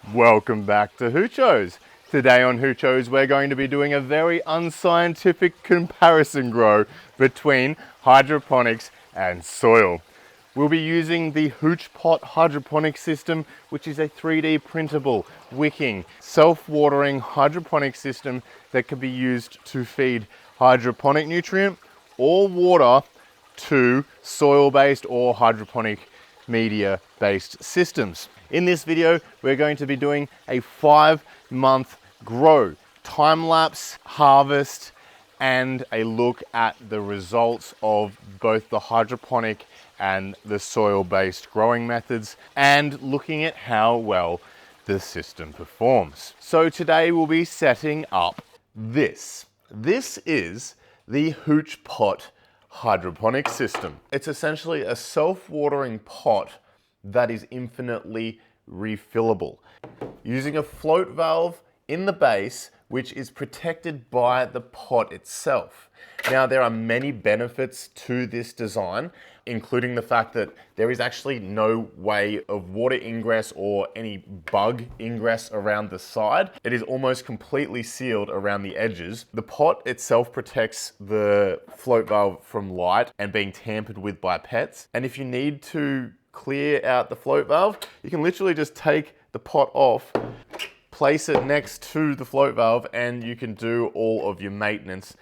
Welcome back to Hoochos. Today on Hoochos, we're going to be doing a very unscientific comparison grow between hydroponics and soil. We'll be using the Hooch Pot hydroponic system, which is a 3D printable, wicking, self-watering hydroponic system that can be used to feed hydroponic nutrient or water to soil-based or hydroponic media-based systems. In this video, we're going to be doing a 5-month grow, time-lapse harvest, and a look at the results of both the hydroponic and the soil-based growing methods, and looking at how well the system performs. So today we'll be setting up this. This is the Hooch Pot hydroponic system. It's essentially a self-watering pot that is infinitely refillable, using a float valve in the base, which is protected by the pot itself. Now, there are many benefits to this design, including the fact that there is actually no way of water ingress or any bug ingress around the side. It is almost completely sealed around the edges. The pot itself protects the float valve from light and being tampered with by pets. And if you need to clear out the float valve, you can literally just take the pot off, place it next to the float valve, and you can do all of your maintenance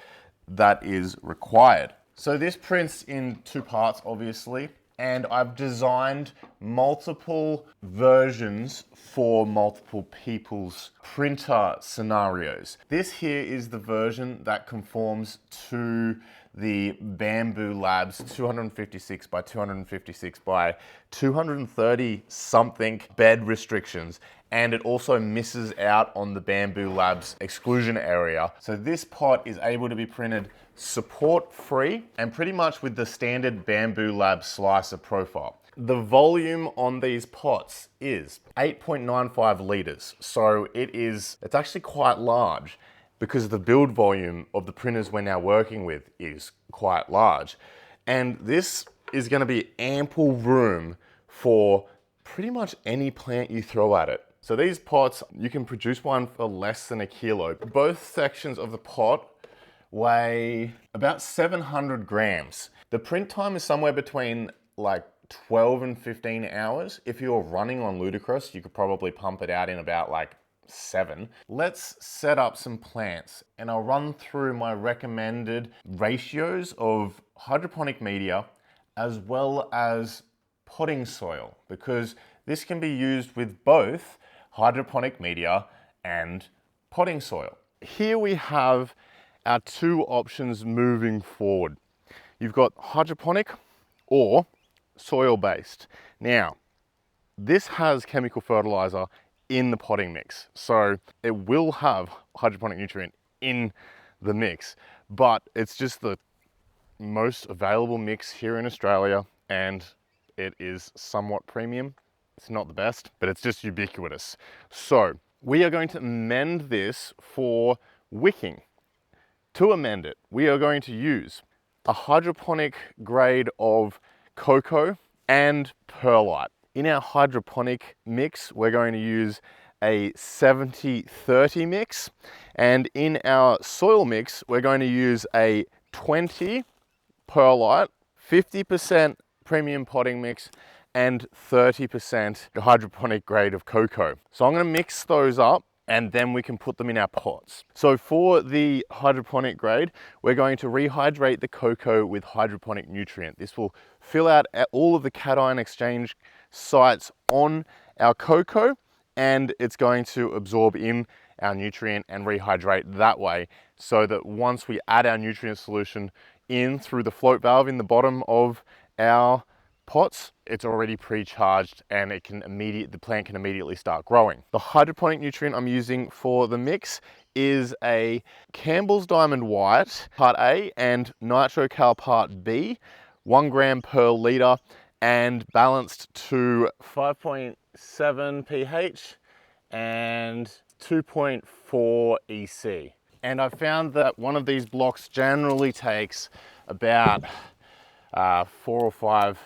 that is required. So this prints in 2 parts, obviously, and I've designed multiple versions for multiple people's printer scenarios. This here is the version that conforms to the Bamboo Labs 256 by 256 by 230 something bed restrictions, and it also misses out on the Bamboo Labs exclusion area. So this pot is able to be printed support free and pretty much with the standard Bamboo Labs slicer profile. The volume on these pots is 8.95 liters. So it's actually quite large, because the build volume of the printers we're now working with is quite large. And this is gonna be ample room for pretty much any plant you throw at it. So these pots, you can produce one for less than 1 kilo. Both sections of the pot weigh about 700 grams. The print time is somewhere between like 12 and 15 hours. If you're running on Ludicrous, you could probably pump it out in about like 7. Let's set up some plants, and I'll run through my recommended ratios of hydroponic media as well as potting soil, because this can be used with both hydroponic media and potting soil. Here we have our 2 options moving forward. You've got hydroponic or soil-based. Now, this has chemical fertilizer in the potting mix, so it will have hydroponic nutrient in the mix, but it's just the most available mix here in Australia, and it is somewhat premium. It's not the best, but it's just ubiquitous. So we are going to amend this for wicking. To amend it, we are going to use a hydroponic grade of cocoa and perlite. In our hydroponic mix, we're going to use a 70-30 mix, and in our soil mix, we're going to use a 20 perlite, 50% premium potting mix, and 30% hydroponic grade of cocoa. So I'm going to mix those up, and then we can put them in our pots. So for the hydroponic grade, we're going to rehydrate the cocoa with hydroponic nutrient. This will fill out all of the cation exchange sites on our cocoa, and it's going to absorb in our nutrient and rehydrate that way, so that once we add our nutrient solution in through the float valve in the bottom of our pots, it's already pre-charged and the plant can immediately start growing. The hydroponic nutrient I'm using for the mix is a Campbell's Diamond White Part A and NitroCal Part B, 1 gram per litre, and balanced to 5.7 pH and 2.4 EC. And I found that one of these blocks generally takes about 4 or 5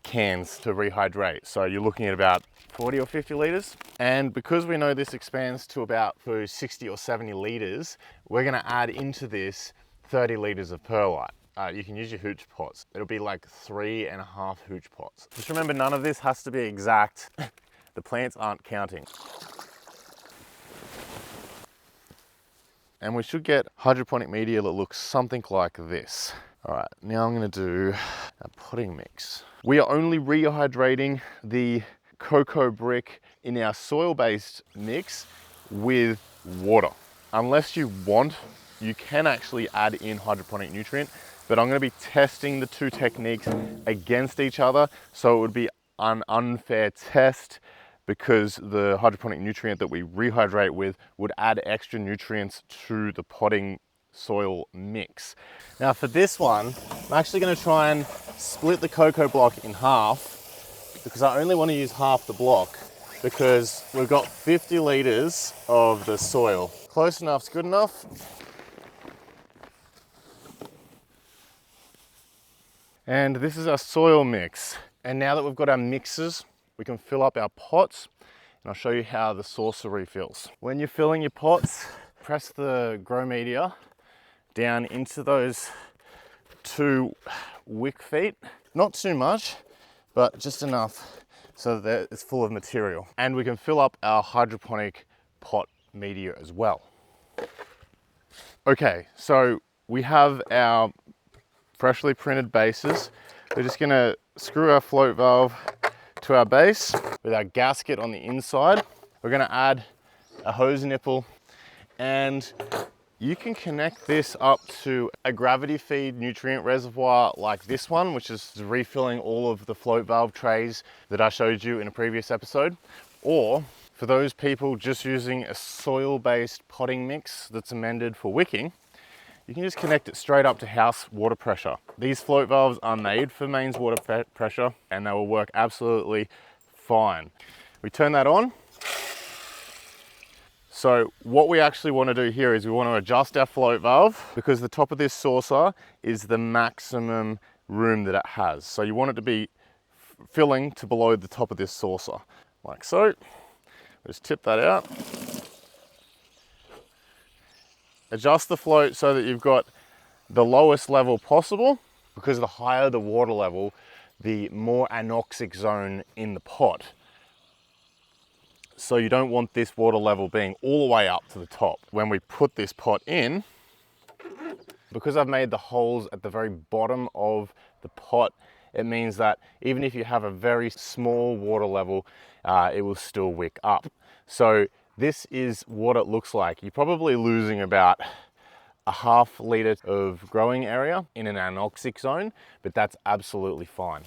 cans to rehydrate. So you're looking at about 40 or 50 litres. And because we know this expands to about 60 or 70 litres, we're gonna add into this 30 litres of perlite. You can use your hooch pots. It'll be like 3.5 hooch pots. Just remember, none of this has to be exact. The plants aren't counting. And we should get hydroponic media that looks something like this. All right, now I'm gonna do a potting mix. We are only rehydrating the cocoa brick in our soil-based mix with water. Unless you want, you can actually add in hydroponic nutrient, but I'm gonna be testing the two techniques against each other, so it would be an unfair test because the hydroponic nutrient that we rehydrate with would add extra nutrients to the potting soil mix. Now for this one, I'm actually gonna try and split the cocoa block in half because I only wanna use half the block because we've got 50 litres of the soil. Close enough's good enough. And this is our soil mix. And now that we've got our mixes, we can fill up our pots, and I'll show you how the saucer refills. When you're filling your pots, press the grow media down into those 2 wick feet. Not too much, but just enough so that it's full of material. And we can fill up our hydroponic pot media as well. Okay, so we have our freshly printed bases. We're just gonna screw our float valve to our base with our gasket on the inside. We're gonna add a hose nipple, and you can connect this up to a gravity feed nutrient reservoir like this one, which is refilling all of the float valve trays that I showed you in a previous episode. Or for those people just using a soil-based potting mix that's amended for wicking, you can just connect it straight up to house water pressure. These float valves are made for mains water pressure and they will work absolutely fine. We turn that on. So what we actually want to do here is we want to adjust our float valve because the top of this saucer is the maximum room that it has. So you want it to be filling to below the top of this saucer, like so. Just tip that out. Adjust the float so that you've got the lowest level possible, because the higher the water level, the more anoxic zone in the pot. So you don't want this water level being all the way up to the top. When we put this pot in, because I've made the holes at the very bottom of the pot, it means that even if you have a very small water level, it will still wick up. So this is what it looks like. You're probably losing about a half litre of growing area in an anoxic zone, but that's absolutely fine.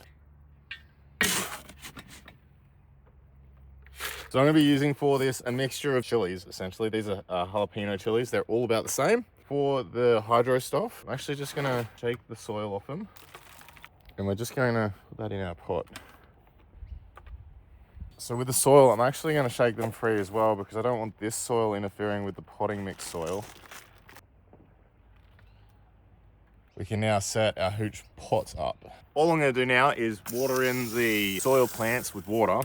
So I'm going to be using for this a mixture of chilies, essentially. These are jalapeno chilies. They're all about the same. For the hydro stuff, I'm actually just going to shake the soil off them. And we're just going to put that in our pot. So with the soil, I'm actually going to shake them free as well because I don't want this soil interfering with the potting mix soil. We can now set our hooch pots up. All I'm going to do now is water in the soil plants with water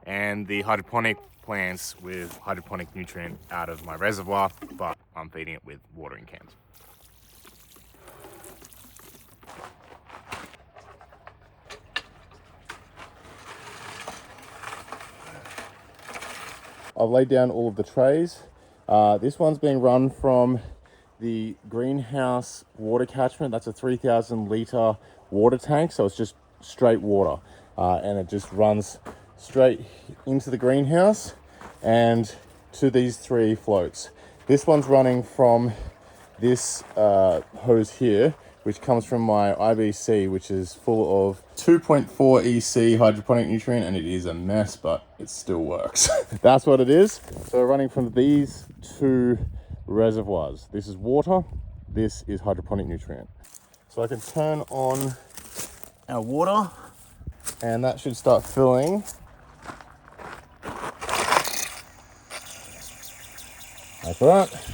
and the hydroponic plants with hydroponic nutrient out of my reservoir, but I'm feeding it with watering cans. I've laid down all of the trays. This one's being run from the greenhouse water catchment. That's a 3,000 litre water tank, so it's just straight water. And it just runs straight into the greenhouse and to these 3 floats. This one's running from this hose here, which comes from my IBC, which is full of 2.4 EC hydroponic nutrient, and it is a mess, but it still works. That's what it is. So we're running from these 2 reservoirs. This is water, this is hydroponic nutrient. So I can turn on our water, and that should start filling. Like that.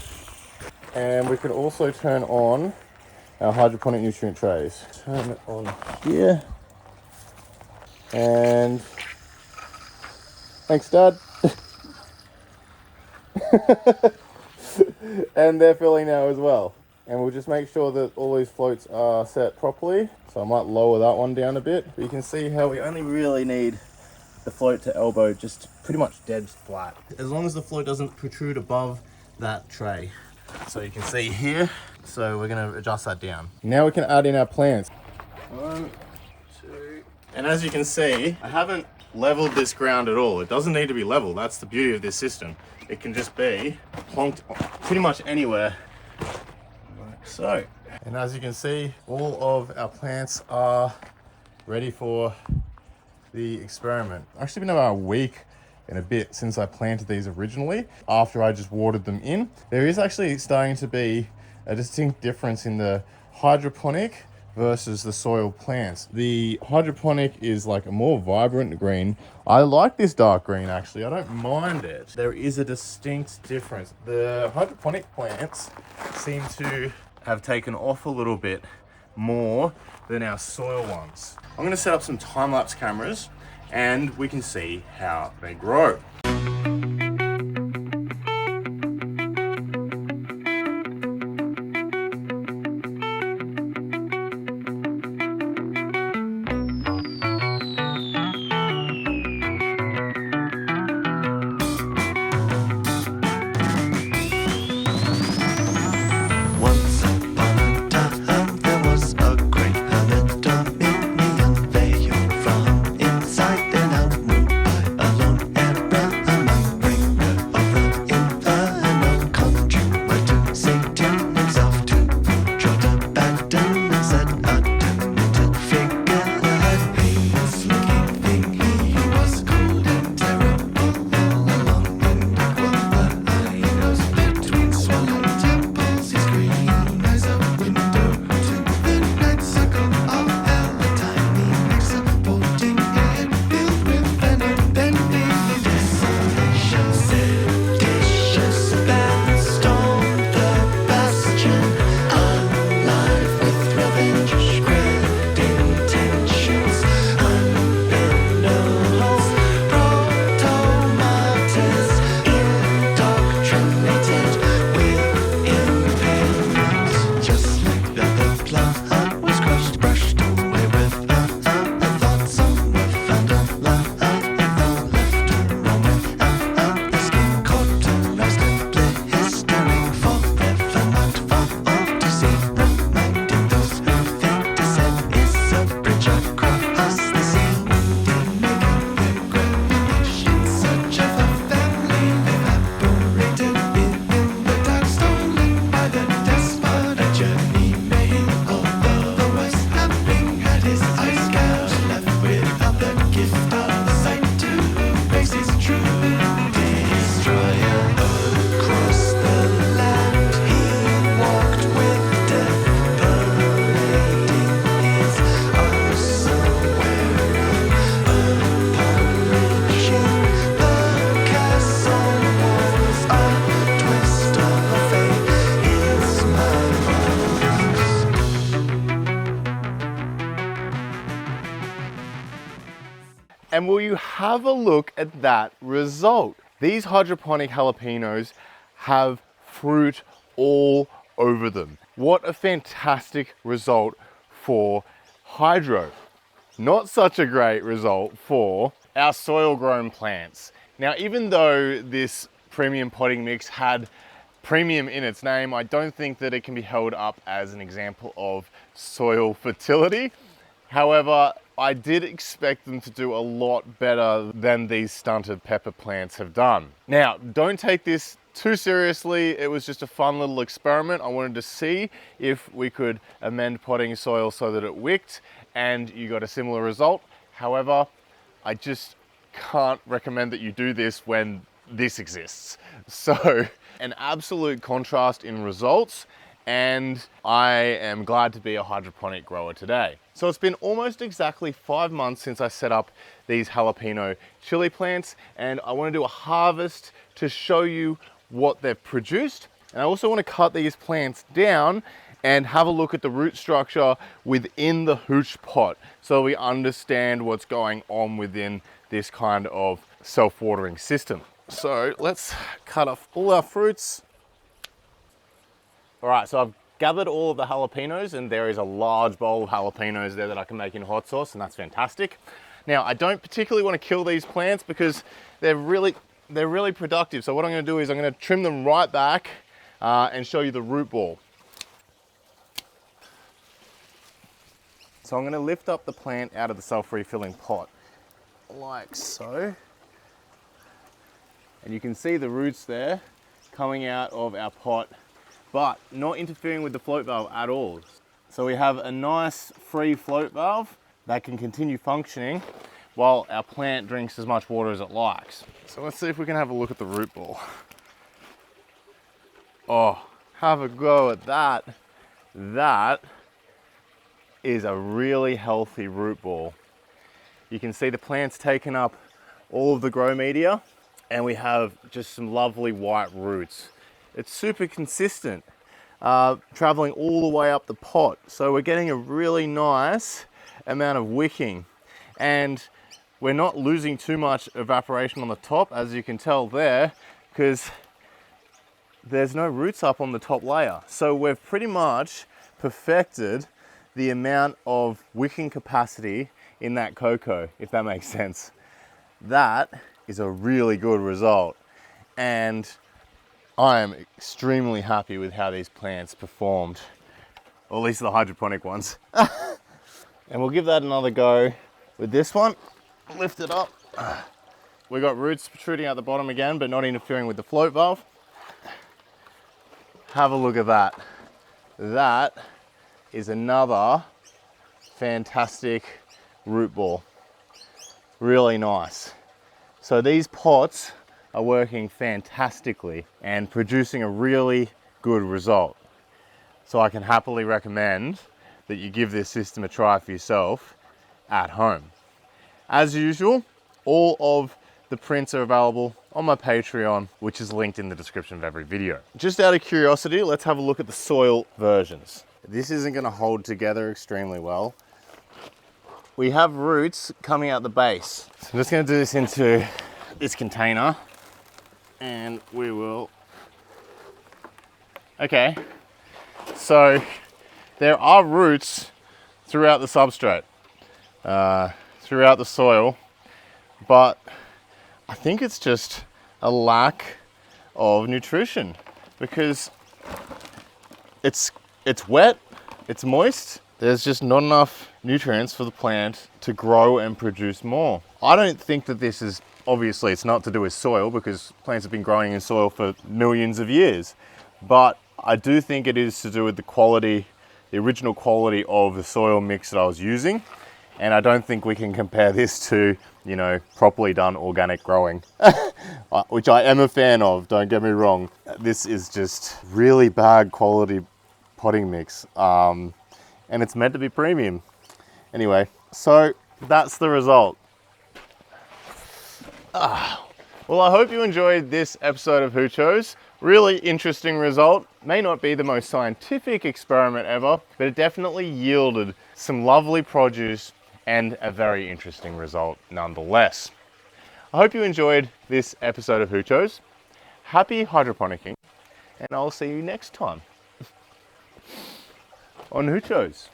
And we can also turn on our hydroponic nutrient trays. Turn it on here, and Thanks, Dad. And they're filling now as well. And we'll just make sure that all these floats are set properly. So I might lower that one down a bit. But you can see how we only really need the float to elbow just pretty much dead flat. As long as the float doesn't protrude above that tray. So you can see here. So we're gonna adjust that down. Now we can add in our plants. 1, 2. And as you can see, I haven't leveled this ground at all. It doesn't need to be level. That's the beauty of this system. It can just be plonked pretty much anywhere, like so. And as you can see, all of our plants are ready for the experiment. I've actually been about a week and a bit since I planted these originally, after I just watered them in. There is actually starting to be a distinct difference in the hydroponic versus the soil plants. The hydroponic is like a more vibrant green. I like this dark green actually, I don't mind it. There is a distinct difference. The hydroponic plants seem to have taken off a little bit more than our soil ones. I'm gonna set up some time-lapse cameras and we can see how they grow. And will you have a look at that result? These hydroponic jalapenos have fruit all over them. What a fantastic result for hydro. Not such a great result for our soil grown plants. Now, even though this premium potting mix had premium in its name, I don't think that it can be held up as an example of soil fertility. However, I did expect them to do a lot better than these stunted pepper plants have done. Now, don't take this too seriously. It was just a fun little experiment. I wanted to see if we could amend potting soil so that it wicked and you got a similar result. However, I just can't recommend that you do this when this exists. So, an absolute contrast in results, and I am glad to be a hydroponic grower today. So it's been almost exactly 5 months since I set up these jalapeno chili plants, and I want to do a harvest to show you what they've produced. And I also want to cut these plants down and have a look at the root structure within the hooch pot so we understand what's going on within this kind of self-watering system. So let's cut off all our fruits. All right, so I've gathered all of the jalapenos, and there is a large bowl of jalapenos there that I can make in hot sauce, and that's fantastic. Now, I don't particularly want to kill these plants because they're really productive. So what I'm going to do is I'm going to trim them right back and show you the root ball. So I'm going to lift up the plant out of the self-refilling pot, like so. And you can see the roots there coming out of our pot, but not interfering with the float valve at all. So we have a nice free float valve that can continue functioning while our plant drinks as much water as it likes. So let's see if we can have a look at the root ball. Oh, have a go at that. That is a really healthy root ball. You can see the plant's taken up all of the grow media, and we have just some lovely white roots. It's super consistent, traveling all the way up the pot. So we're getting a really nice amount of wicking, and we're not losing too much evaporation on the top, as you can tell there, because there's no roots up on the top layer. So we've pretty much perfected the amount of wicking capacity in that cocoa, if that makes sense. That is a really good result, and I am extremely happy with how these plants performed, or at least the hydroponic ones. And we'll give that another go with this one. Lift it up. We got roots protruding out the bottom again, but not interfering with the float valve. Have a look at that. That is another fantastic root ball. Really nice. So these pots are working fantastically and producing a really good result. So I can happily recommend that you give this system a try for yourself at home. As usual, all of the prints are available on my Patreon, which is linked in the description of every video. Just out of curiosity, let's have a look at the soil versions. This isn't going to hold together extremely well. We have roots coming out the base. So I'm just going to do this into this container, and we will... Okay, so there are roots throughout the substrate, throughout the soil, but I think it's just a lack of nutrition because it's wet, it's moist, there's just not enough nutrients for the plant to grow and produce more. I don't think that this is, obviously it's not to do with soil because plants have been growing in soil for millions of years, but I do think it is to do with the quality, the original quality of the soil mix that I was using. And I don't think we can compare this to, you know, properly done organic growing, which I am a fan of, don't get me wrong. This is just really bad quality potting mix, and it's meant to be premium. Anyway, so that's the result. Well, I hope you enjoyed this episode of Hoochos. Really interesting result. May not be the most scientific experiment ever, but it definitely yielded some lovely produce and a very interesting result nonetheless. I hope you enjoyed this episode of Hoochos. Happy hydroponicking, and I'll see you next time on Hoochos.